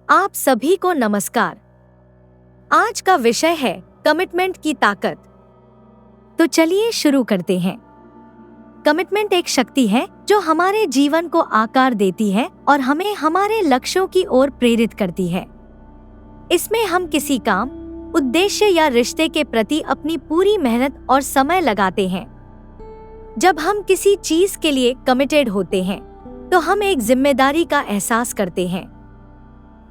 आप सभी को नमस्कार। आज का विषय है कमिटमेंट की ताकत। तो चलिए शुरू करते हैं। कमिटमेंट एक शक्ति है जो हमारे जीवन को आकार देती है और हमें हमारे लक्ष्यों की ओर प्रेरित करती है। इसमें हम किसी काम, उद्देश्य या रिश्ते के प्रति अपनी पूरी मेहनत और समय लगाते हैं। जब हम किसी चीज के लिए कमिटेड होते हैं तो हम एक जिम्मेदारी का एहसास करते हैं।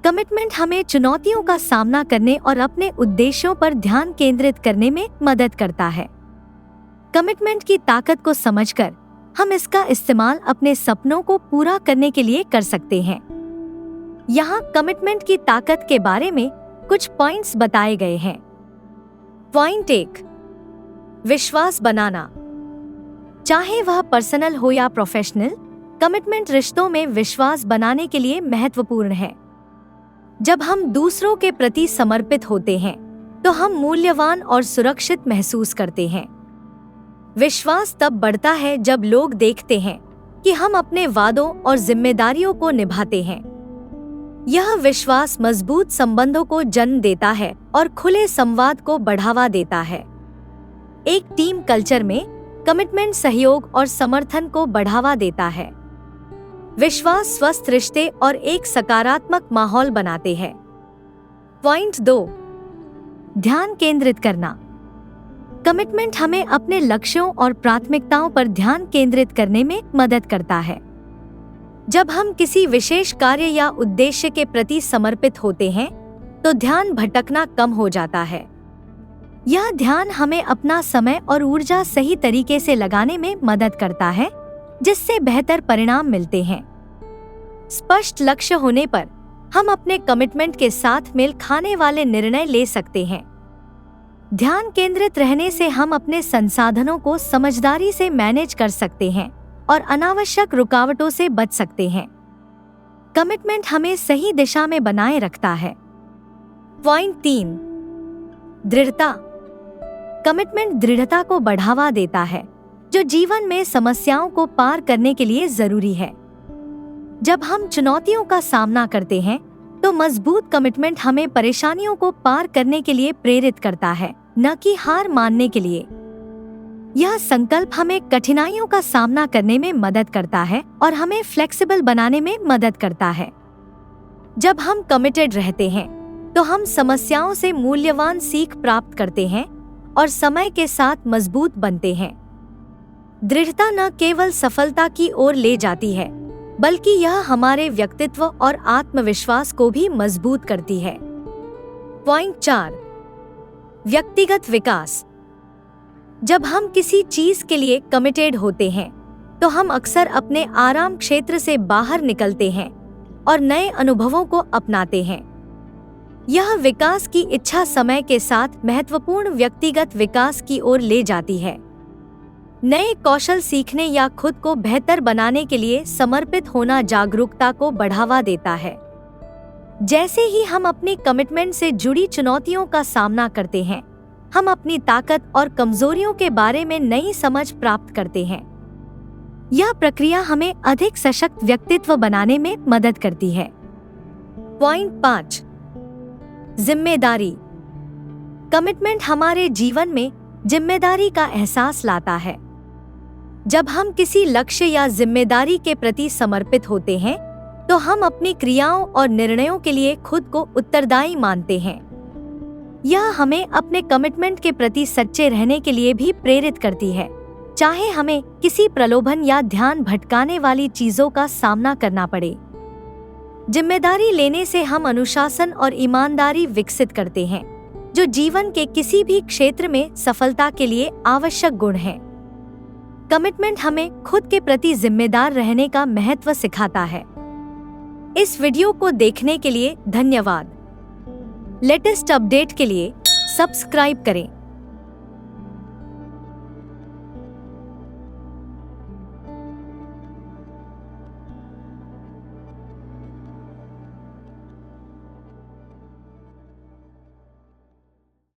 कमिटमेंट हमें चुनौतियों का सामना करने और अपने उद्देश्यों पर ध्यान केंद्रित करने में मदद करता है। कमिटमेंट की ताकत को समझकर हम इसका इस्तेमाल अपने सपनों को पूरा करने के लिए कर सकते हैं। यहाँ कमिटमेंट की ताकत के बारे में कुछ पॉइंट्स बताए गए हैं। पॉइंट 1, विश्वास बनाना। चाहे वह पर्सनल हो या प्रोफेशनल, कमिटमेंट रिश्तों में विश्वास बनाने के लिए महत्वपूर्ण है। जब हम दूसरों के प्रति समर्पित होते हैं तो हम मूल्यवान और सुरक्षित महसूस करते हैं। विश्वास तब बढ़ता है जब लोग देखते हैं कि हम अपने वादों और जिम्मेदारियों को निभाते हैं। यह विश्वास मजबूत संबंधों को जन्म देता है और खुले संवाद को बढ़ावा देता है। एक टीम कल्चर में कमिटमेंट सहयोग और समर्थन को बढ़ावा देता है। विश्वास स्वस्थ रिश्ते और एक सकारात्मक माहौल बनाते हैं। पॉइंट 2, ध्यान केंद्रित करना। कमिटमेंट हमें अपने लक्ष्यों और प्राथमिकताओं पर ध्यान केंद्रित करने में मदद करता है। जब हम किसी विशेष कार्य या उद्देश्य के प्रति समर्पित होते हैं तो ध्यान भटकना कम हो जाता है। यह ध्यान हमें अपना समय और ऊर्जा सही तरीके से लगाने में मदद करता है, जिससे बेहतर परिणाम मिलते हैं। स्पष्ट लक्ष्य होने पर हम अपने कमिटमेंट के साथ मेल खाने वाले निर्णय ले सकते हैं। ध्यान केंद्रित रहने से हम अपने संसाधनों को समझदारी से मैनेज कर सकते हैं और अनावश्यक रुकावटों से बच सकते हैं। कमिटमेंट हमें सही दिशा में बनाए रखता है। पॉइंट 3, दृढ़ता। कमिटमेंट दृढ़ता को बढ़ावा देता है, जो जीवन में समस्याओं को पार करने के लिए जरूरी है। जब हम चुनौतियों का सामना करते हैं तो मजबूत कमिटमेंट हमें परेशानियों को पार करने के लिए प्रेरित करता है, न कि हार मानने के लिए। यह संकल्प हमें कठिनाइयों का सामना करने में मदद करता है और हमें फ्लेक्सिबल बनाने में मदद करता है। जब हम कमिटेड रहते हैं तो हम समस्याओं से मूल्यवान सीख प्राप्त करते हैं और समय के साथ मजबूत बनते हैं। दृढ़ता न केवल सफलता की ओर ले जाती है, बल्कि यह हमारे व्यक्तित्व और आत्मविश्वास को भी मजबूत करती है। पॉइंट 4, व्यक्तिगत विकास। जब हम किसी चीज के लिए कमिटेड होते हैं तो हम अक्सर अपने आराम क्षेत्र से बाहर निकलते हैं और नए अनुभवों को अपनाते हैं। यह विकास की इच्छा समय के साथ महत्वपूर्ण व्यक्तिगत विकास की ओर ले जाती है। नए कौशल सीखने या खुद को बेहतर बनाने के लिए समर्पित होना जागरूकता को बढ़ावा देता है। जैसे ही हम अपनी कमिटमेंट से जुड़ी चुनौतियों का सामना करते हैं, हम अपनी ताकत और कमजोरियों के बारे में नई समझ प्राप्त करते हैं। यह प्रक्रिया हमें अधिक सशक्त व्यक्तित्व बनाने में मदद करती है। पॉइंट 5, जिम्मेदारी। कमिटमेंट हमारे जीवन में जिम्मेदारी का एहसास लाता है। जब हम किसी लक्ष्य या जिम्मेदारी के प्रति समर्पित होते हैं तो हम अपनी क्रियाओं और निर्णयों के लिए खुद को उत्तरदायी मानते हैं। यह हमें अपने कमिटमेंट के प्रति सच्चे रहने के लिए भी प्रेरित करती है, चाहे हमें किसी प्रलोभन या ध्यान भटकाने वाली चीजों का सामना करना पड़े। जिम्मेदारी लेने से हम अनुशासन और ईमानदारी विकसित करते हैं, जो जीवन के किसी भी क्षेत्र में सफलता के लिए आवश्यक गुण हैं। कमिटमेंट हमें खुद के प्रति जिम्मेदार रहने का महत्व सिखाता है। इस वीडियो को देखने के लिए धन्यवाद। लेटेस्ट अपडेट के लिए सब्सक्राइब करें।